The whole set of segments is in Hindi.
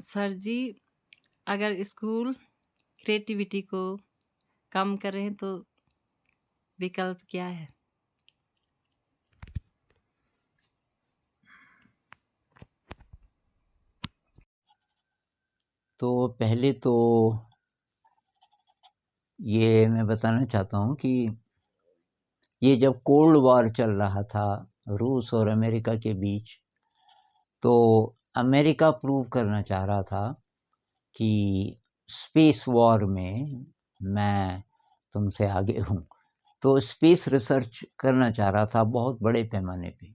सर जी, अगर स्कूल क्रिएटिविटी को कम करें तो विकल्प क्या है? तो पहले तो ये मैं बताना चाहता हूँ कि ये जब कोल्ड वॉर चल रहा था रूस और अमेरिका के बीच, तो अमेरिका प्रूव करना चाह रहा था कि स्पेस वॉर में मैं तुमसे आगे हूँ। तो स्पेस रिसर्च करना चाह रहा था बहुत बड़े पैमाने पे।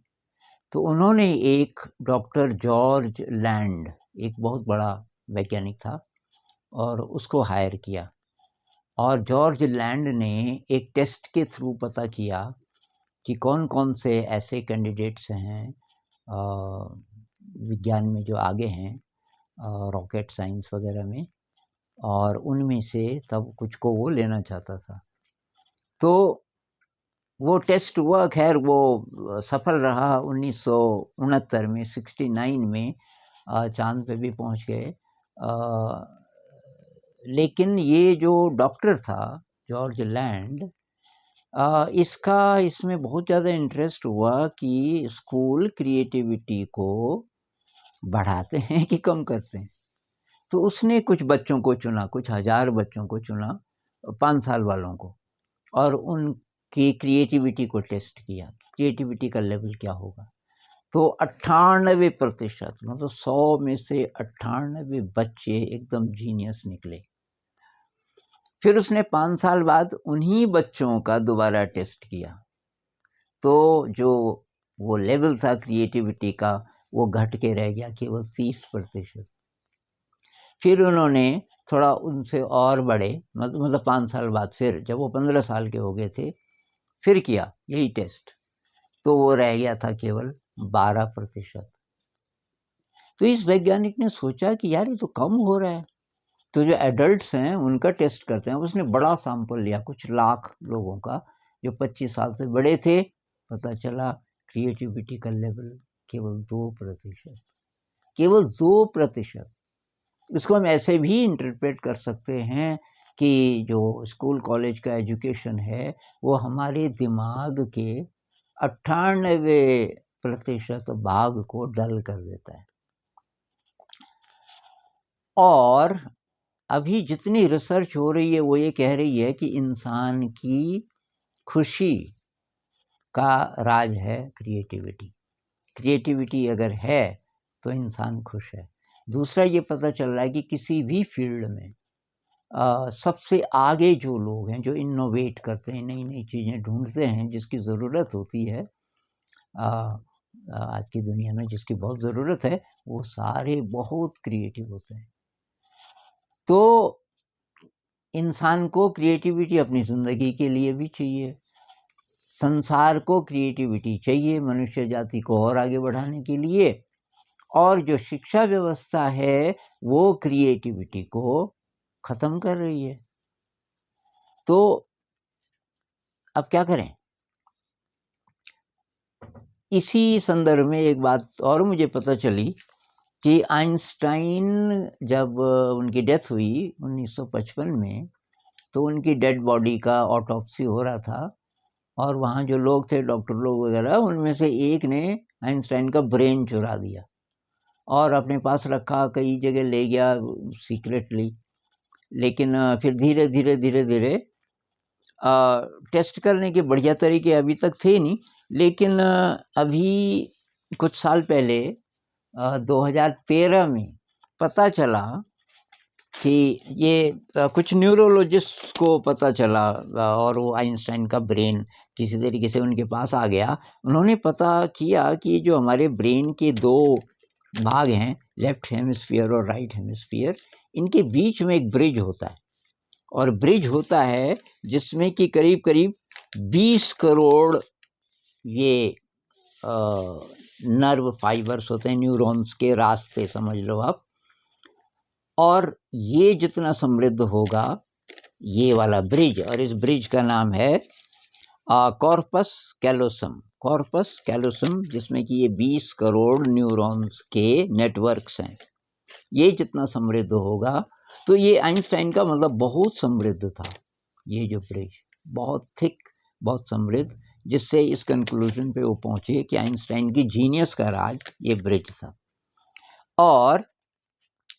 तो उन्होंने एक डॉक्टर जॉर्ज लैंड, एक बहुत बड़ा वैज्ञानिक था, और उसको हायर किया। और जॉर्ज लैंड ने एक टेस्ट के थ्रू पता किया कि कौन-कौन से ऐसे कैंडिडेट्स हैं विज्ञान में जो आगे हैं, रॉकेट साइंस वगैरह में, और उनमें से तब कुछ को वो लेना चाहता था। तो वो टेस्ट हुआ, खैर वो सफल रहा। 1969 में 69 में चाँद पे भी पहुँच गए। लेकिन ये जो डॉक्टर था जॉर्ज लैंड, इसमें बहुत ज़्यादा इंटरेस्ट हुआ कि स्कूल क्रिएटिविटी को बढ़ाते हैं कि कम करते हैं। तो उसने कुछ बच्चों को चुना, कुछ हज़ार बच्चों को चुना, 5 साल वालों को, और उनकी क्रिएटिविटी को टेस्ट किया, क्रिएटिविटी का लेवल क्या होगा। तो 98% मतलब 100 में से 98 बच्चे एकदम जीनियस निकले। फिर उसने 5 साल बाद उन्हीं बच्चों का दोबारा टेस्ट किया, तो जो वो लेवल था क्रिएटिविटी का वो घट के रह गया केवल 30%। फिर उन्होंने थोड़ा उनसे और बड़े, मतलब 5 साल बाद, फिर जब वो 15 साल के हो गए थे, फिर किया यही टेस्ट, तो वो रह गया था केवल 12%। तो इस वैज्ञानिक ने सोचा कि यार ये तो कम हो रहा है, तो जो एडल्ट्स हैं उनका टेस्ट करते हैं। उसने बड़ा सैंपल लिया, कुछ लाख लोगों का, जो 25 साल से बड़े थे। पता चला क्रिएटिविटी का लेवल केवल 2%, केवल 2%। इसको हम ऐसे भी इंटरप्रेट कर सकते हैं कि जो स्कूल कॉलेज का एजुकेशन है वो हमारे दिमाग के 98% भाग को डल कर देता है। और अभी जितनी रिसर्च हो रही है वो ये कह रही है कि इंसान की खुशी का राज है क्रिएटिविटी। क्रिएटिविटी अगर है तो इंसान खुश है। दूसरा ये पता चल रहा है कि किसी भी फील्ड में सबसे आगे जो लोग हैं, जो इनोवेट करते हैं, नई नई चीज़ें ढूंढते हैं, जिसकी ज़रूरत होती है आज की दुनिया में, जिसकी बहुत ज़रूरत है, वो सारे बहुत क्रिएटिव होते हैं। तो इंसान को क्रिएटिविटी अपनी ज़िंदगी के लिए भी चाहिए, संसार को क्रिएटिविटी चाहिए मनुष्य जाति को और आगे बढ़ाने के लिए, और जो शिक्षा व्यवस्था है वो क्रिएटिविटी को ख़त्म कर रही है। तो अब क्या करें? इसी संदर्भ में एक बात और मुझे पता चली कि आइंस्टाइन, जब उनकी डेथ हुई 1955 में, तो उनकी डेड बॉडी का ऑटोप्सी हो रहा था, और वहाँ जो लोग थे, डॉक्टर लोग वगैरह, उनमें से एक ने आइंस्टाइन का ब्रेन चुरा दिया और अपने पास रखा, कई जगह ले गया सीक्रेटली। लेकिन फिर धीरे धीरे धीरे धीरे टेस्ट करने के बढ़िया तरीके अभी तक थे नहीं, लेकिन अभी कुछ साल पहले 2013 में पता चला कि ये कुछ न्यूरोलॉजिस्ट को पता चला, और वो आइंस्टाइन का ब्रेन किसी तरीके से उनके पास आ गया। उन्होंने पता किया कि जो हमारे ब्रेन के दो भाग हैं, लेफ्ट हेमिस्फीयर और राइट हेमिस्फीयर, इनके बीच में एक ब्रिज होता है, और ब्रिज होता है जिसमें कि करीब करीब 20 करोड़ ये नर्व फाइबर्स होते हैं, न्यूरॉन्स के रास्ते समझ लो आप। और ये जितना समृद्ध होगा ये वाला ब्रिज, और इस ब्रिज का नाम है कॉर्पस कैलोसम। कॉर्पस कैलोसम, जिसमें कि ये 20 करोड़ न्यूरॉन्स के नेटवर्क्स हैं। ये जितना समृद्ध होगा, तो ये आइंस्टाइन का मतलब बहुत समृद्ध था, ये जो ब्रिज बहुत थिक, बहुत समृद्ध, जिससे इस कंक्लूजन पे वो पहुंचे कि आइंस्टाइन की जीनियस का राज ये ब्रिज था। और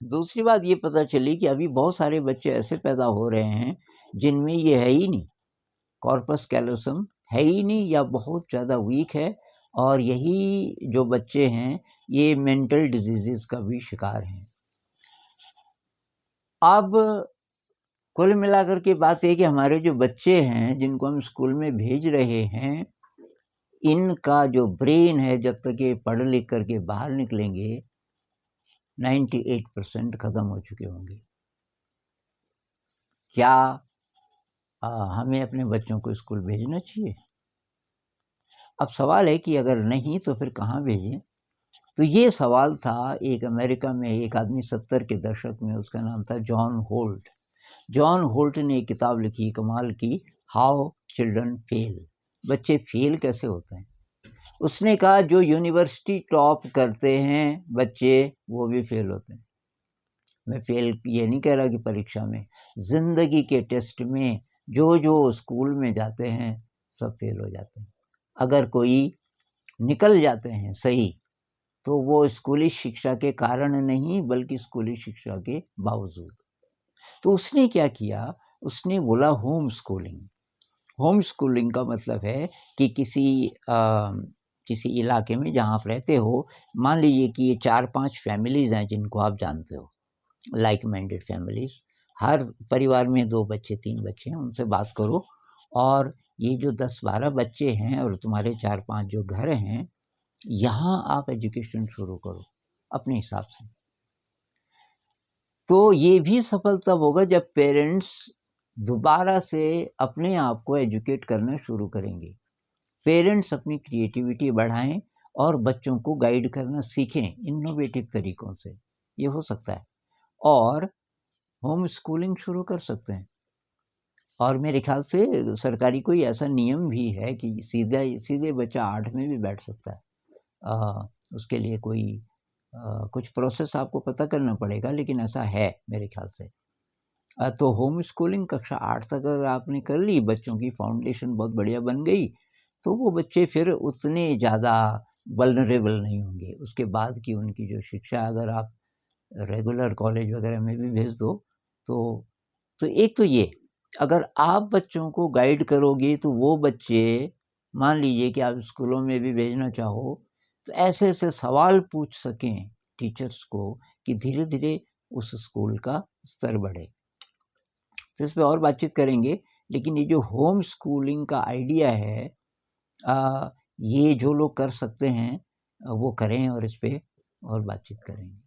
दूसरी बात ये पता चली कि अभी बहुत सारे बच्चे ऐसे पैदा हो रहे हैं जिनमें ये है ही नहीं, कॉर्पस कैलोसम है ही नहीं या बहुत ज़्यादा वीक है, और यही जो बच्चे हैं ये मेंटल डिजीज़ का भी शिकार हैं। अब कुल मिलाकर के बात है कि हमारे जो बच्चे हैं जिनको हम स्कूल में भेज रहे हैं, इनका जो ब्रेन है जब तक ये पढ़ लिख करके बाहर निकलेंगे 98% ख़त्म हो चुके होंगे। क्या हमें अपने बच्चों को स्कूल भेजना चाहिए? अब सवाल है कि अगर नहीं तो फिर कहाँ भेजें? तो ये सवाल था, एक अमेरिका में एक आदमी 70 के दशक में, उसका नाम था जॉन होल्ट। जॉन होल्ट ने एक किताब लिखी कमाल की, हाउ चिल्ड्रन फेल, बच्चे फेल कैसे होते हैं। उसने कहा जो यूनिवर्सिटी टॉप करते हैं बच्चे वो भी फेल होते हैं। मैं फेल ये नहीं कह रहा कि परीक्षा में, ज़िंदगी के टेस्ट में जो जो स्कूल में जाते हैं सब फेल हो जाते हैं। अगर कोई निकल जाते हैं सही तो वो स्कूली शिक्षा के कारण नहीं बल्कि स्कूली शिक्षा के बावजूद। तो उसने क्या किया, उसने बोला होम स्कूलिंग। होम स्कूलिंग का मतलब है कि किसी इलाके में जहाँ आप रहते हो, मान लीजिए कि ये 4-5 फैमिलीज़ हैं जिनको आप जानते हो, लाइक माइंडेड फैमिलीज़। हर परिवार में 2 बच्चे 3 बच्चे हैं, उनसे बात करो, और ये जो 10-12 बच्चे हैं और तुम्हारे 4-5 जो घर हैं, यहाँ आप एजुकेशन शुरू करो अपने हिसाब से। तो ये भी सफल तब होगा जब पेरेंट्स दोबारा से अपने आप को एजुकेट करना शुरू करेंगे। पेरेंट्स अपनी क्रिएटिविटी बढ़ाएं और बच्चों को गाइड करना सीखें इनोवेटिव तरीकों से, ये हो सकता है। और होम स्कूलिंग शुरू कर सकते हैं। और मेरे ख्याल से सरकारी कोई ऐसा नियम भी है कि सीधे बच्चा 8 में भी बैठ सकता है। उसके लिए कोई कुछ प्रोसेस आपको पता करना पड़ेगा, लेकिन ऐसा है मेरे ख्याल से। तो होम स्कूलिंग कक्षा 8 तक अगर आपने कर ली, बच्चों की फाउंडेशन बहुत बढ़िया बन गई, तो वो बच्चे फिर उतने ज़्यादा वल्नरेबल नहीं होंगे। उसके बाद की उनकी जो शिक्षा अगर आप रेगुलर कॉलेज वगैरह में भी भेज दो, तो एक तो ये, अगर आप बच्चों को गाइड करोगे तो वो बच्चे, मान लीजिए कि आप स्कूलों में भी भेजना चाहो, तो ऐसे-ऐसे सवाल पूछ सकें टीचर्स को कि धीरे-धीरे उस स्कूल का स्तर बढ़े। तो इस पे और बातचीत करेंगे, लेकिन ये जो होम स्कूलिंग का आइडिया है, ये जो लोग कर सकते हैं वो करें और इस पे और बातचीत करेंगे।